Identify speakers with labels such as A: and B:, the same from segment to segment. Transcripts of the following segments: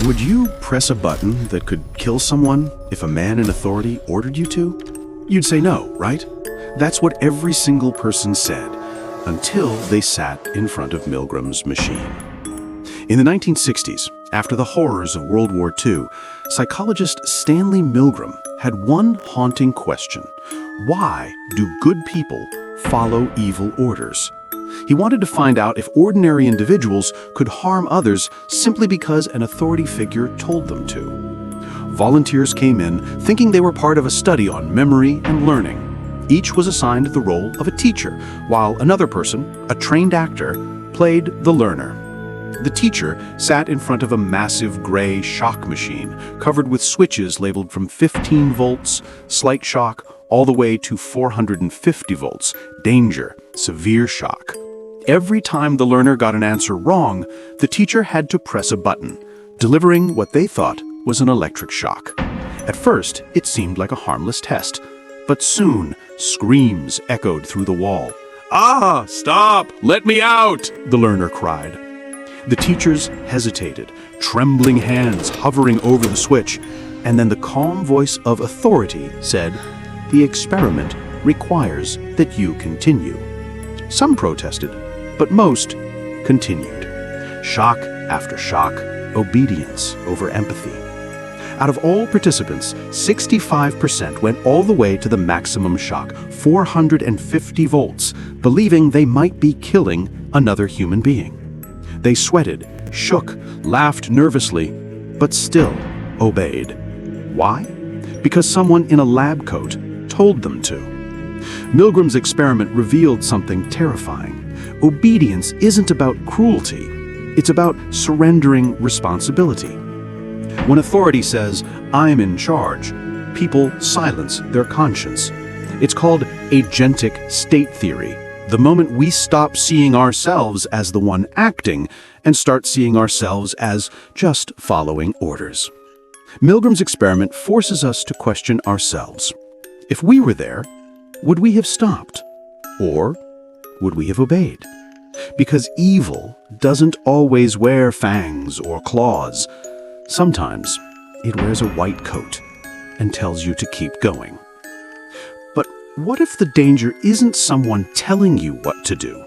A: Would you press a button that could kill someone if a man in authority ordered you to? You'd say no, right? That's what every single person said, until they sat in front of Milgram's machine. In the 1960s, after the horrors of World War II, psychologist Stanley Milgram had one haunting question. Why do good people follow evil orders? He wanted to find out if ordinary individuals could harm others simply because an authority figure told them to. Volunteers came in thinking they were part of a study on memory and learning. Each was assigned the role of a teacher, while another person, a trained actor, played the learner. The teacher sat in front of a massive gray shock machine covered with switches labeled from 15 volts, slight shock, all the way to 450 volts, danger, severe shock. Every time the learner got an answer wrong, the teacher had to press a button, delivering what they thought was an electric shock. At first, it seemed like a harmless test, but soon screams echoed through the wall. "Ah, stop! Let me out!" the learner cried. The teachers hesitated, trembling hands hovering over the switch, and then the calm voice of authority said, "The experiment requires that you continue." Some protested, but most continued. Shock after shock, obedience over empathy. Out of all participants, 65% went all the way to the maximum shock, 450 volts, believing they might be killing another human being. They sweated, shook, laughed nervously, but still obeyed. Why? Because someone in a lab coat told them to. Milgram's experiment revealed something terrifying. Obedience isn't about cruelty. It's about surrendering responsibility. When authority says, "I'm in charge," people silence their conscience. It's called agentic state theory. The moment we stop seeing ourselves as the one acting and start seeing ourselves as just following orders. Milgram's experiment forces us to question ourselves. If we were there, would we have stopped? Or would we have obeyed? Because evil doesn't always wear fangs or claws. Sometimes it wears a white coat and tells you to keep going. But what if the danger isn't someone telling you what to do,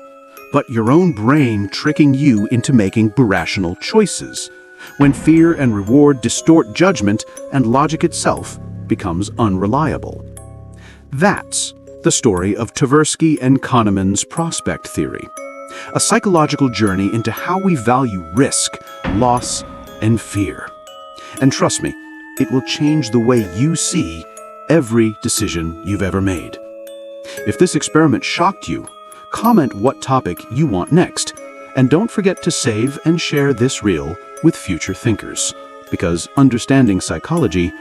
A: but your own brain tricking you into making irrational choices, when fear and reward distort judgment and logic itself becomes unreliable? That's the story of Tversky and Kahneman's prospect theory, a psychological journey into how we value risk, loss, and fear. And trust me, it will change the way you see every decision you've ever made. If this experiment shocked you, comment what topic you want next, and don't forget to save and share this reel with future thinkers, because understanding psychology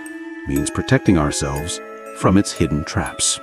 A: means protecting ourselves from its hidden traps.